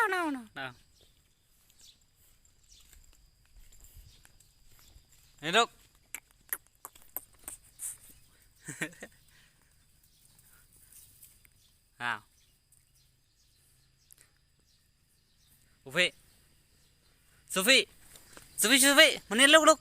nào này lúc nào Sophie Sophie Sophie Sophie mà nên lúc lúc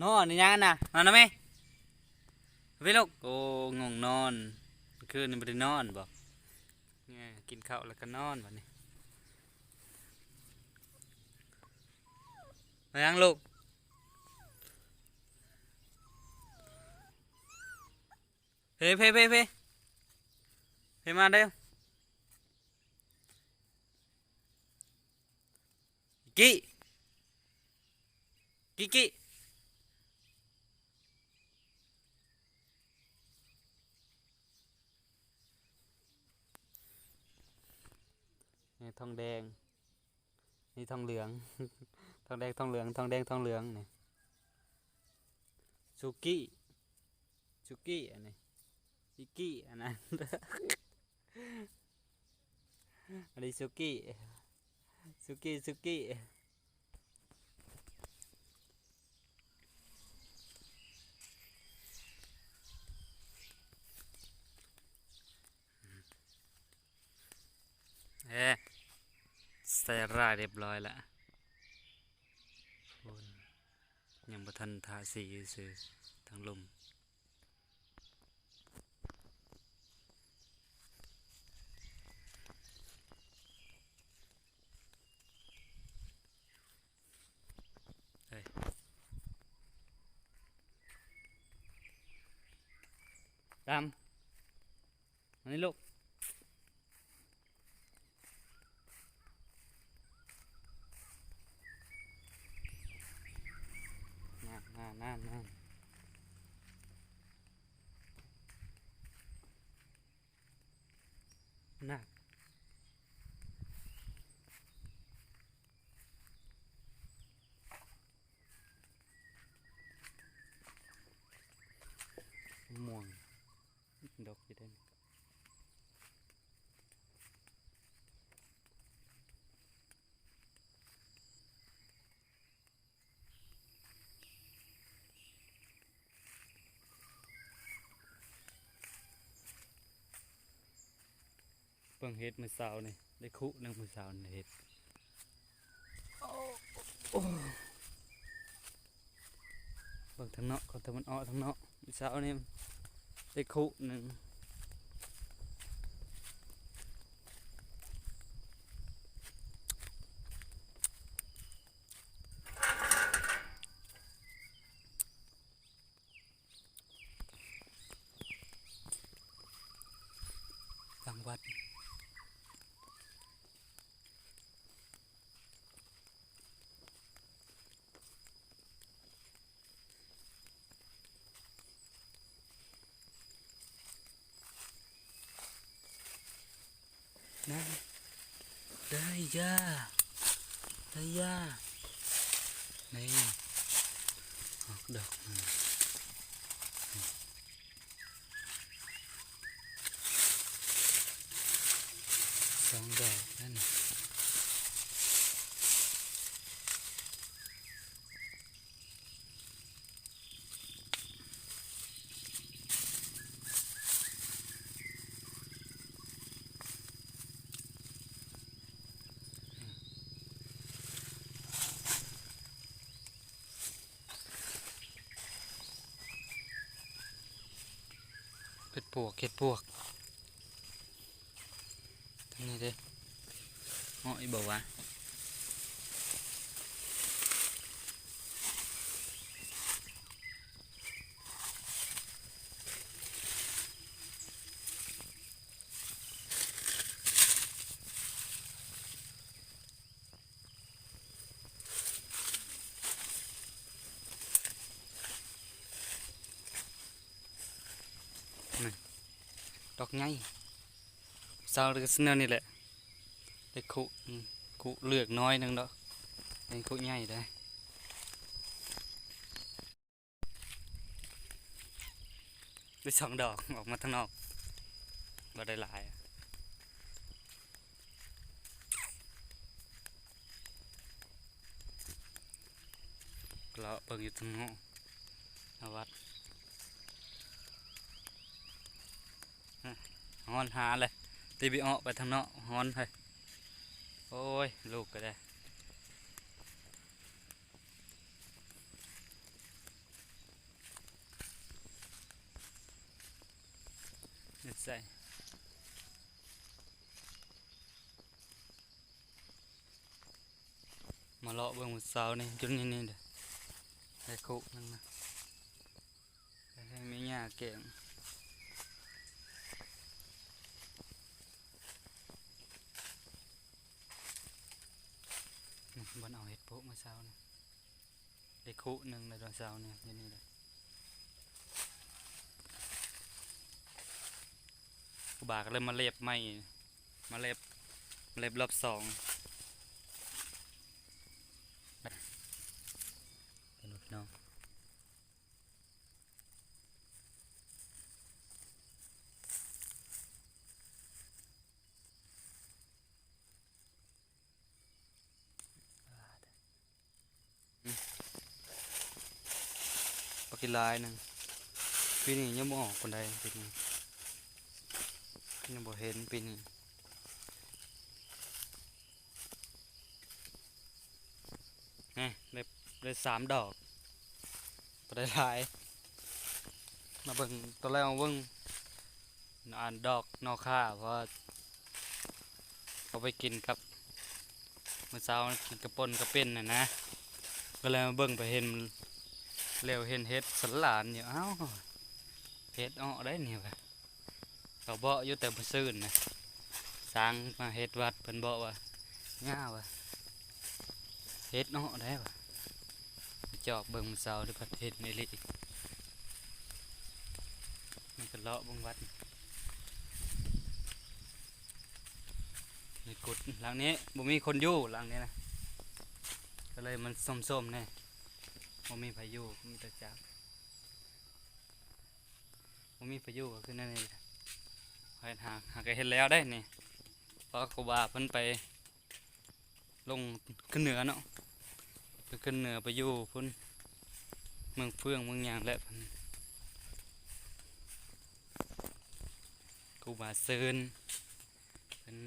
nอนนี่ยังนะนอนนะแม่พี่ลูกโอ้งงนอนคืนนี้ไม่ได้นอนบอกเนี่ยกินข้าวแล้วก็นอนวันนี้มายังลูกเพ่มาเร็วกี้นี่ทองแดงนี่ทองเหลือง ทองแดงทองเหลืองทองแดงทองเหลืองนี่สุกี้อันนี้อิกี้อันนั้น อันนี้สุกี้ใส่ราเรียบร้อยละยังบ่ทันทาสีซื้อทางลมดำอันนี้ลูกนั่นน่ะม่วงดอกอยู่ได้เบิ่งเฮ็ดมื้อเช้านี่ได้คุนึงมื้อเช้านี่เฮ็ดเบิ่งทางเนาะเขาทำมันอ้อทางเนาะมื้อเช้านี่ได้คุนึงกลางวัดนั่นได้ย่านี่ออกดอกสองดอกนั่นเห็ดปวกทำไงดิอ้อยบอกว่าดอกไงเศร้าเลยก็เสนอนี่แหละได้คุเลือกน้อยนึงดอกเป็นคุใหญ่ได้ได้สองดอกออกมาทางนอก บ่ได้หลายเราเบิ่งอยู่ทางนอกเอาวัดฮอนหาเลยตีบีออกไปทางนอกฮอนเลยโอ้ยลูกก็ได้เด็ดใส่มาเลาะเบิ่งมื้อเช้านี่จุดนี้เด้อได้คุนึงนะได้มีหญ้าแกงบนเอาเห็ดโป๊ะมาเช้านี่ได้คุนึงเลยตอนเช้าเนี่ยอยู่นี่เลยกูบาก็เลยมาเล็บไม่มาเล็บรอบสองเป็นลูกน้องปลากิลายหนึงปีนี้ยังบ่ออกคนใดปีนี้ยังบ่เห็นปีนี้นี่ได้3 ดอกบ่ได้หลายมาเบิ่งตัวแรกมาเบิ่งอ่านดอกนอกค่าเพราะว่าเอาไปกินกับมื้อเช้ากินกระป่นกระเป็นน่ะนะก็เลยมาเบิ่งไปเห็นเร็วเห็นเฮ็ดสันหลานอยู่เอ้าเฮ็ดอ้อได้นี่ว่ะเขาบอกอยู่แต่บ่ซื่นนะสร้างมาเฮ็ดวัดเพิ่นบอกว่าง่าว่ะเฮ็ดอ้อได้ว่ะจอบเบิ่งมื้อเช้าที่ประเทศนี่ลิมันก็เลาะเบิ่งวัดนี่กุดหลังนี้บ่มีคนอยู่หลังนี้นะก็เลยมันส้มๆแน่บ่มีพายุมีแต่จักบ่มีพายุก็คือนั่นนี่แหละหาก็เห็นแล้วได้นี่เพราะครูบาเพิ่นไปลงขึ้นเหนือเนาะไปขึ้นเหนือไปอยู่พุ่นเมืองเฟืองเมืองหยางและเพิ่นครูบาเซินเพิ่น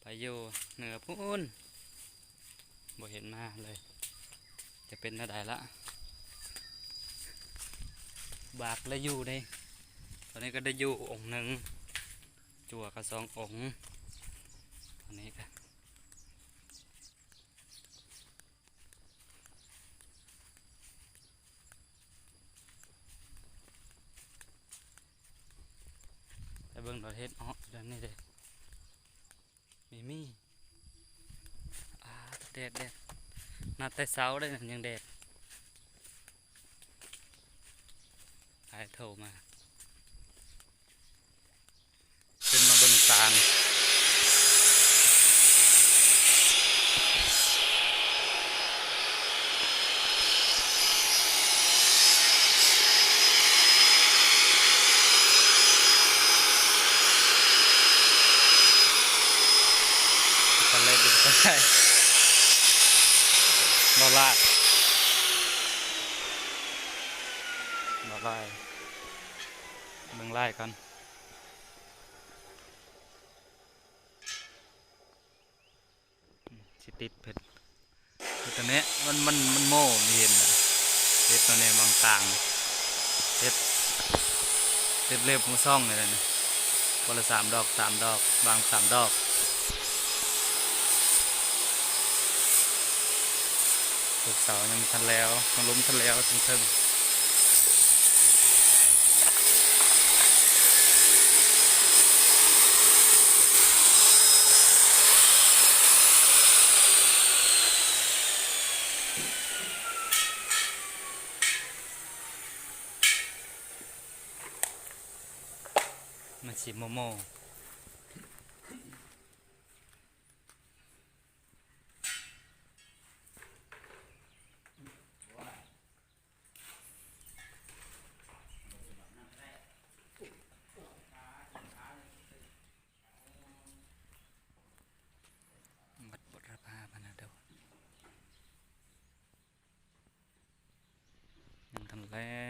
ไปอยู่เหนือพุ่นบ่เห็นมาเลยจะเป็นอะไรละบากแล้วอยู่ได้ตอนนี้ก็ได้อยู่องค์หนึ่งจั่วกับ2 องค์ตอนนี้ก็ไปเบิ่งดอกเฮ็ดอ้อเดี๋ยวนี้เด้มีแดดนัดแต่เช้าได้ยังแดดหายโทรมาขึ้นมาเบิ่งตางกันเลยดึงก็ได้บอลายเบิ่งไล่กันสิติดเผ็ดตัวนี้มันโม่ไม่เห็นนะเห็ดตัวนี้บางต่างเห็ดเล็บมือซ่องเลยนะคนละ3 ดอกบาง3 ดอกถูกเสายังทันแล้วมันล้มทันแล้วถึงมันสิโม แล้ว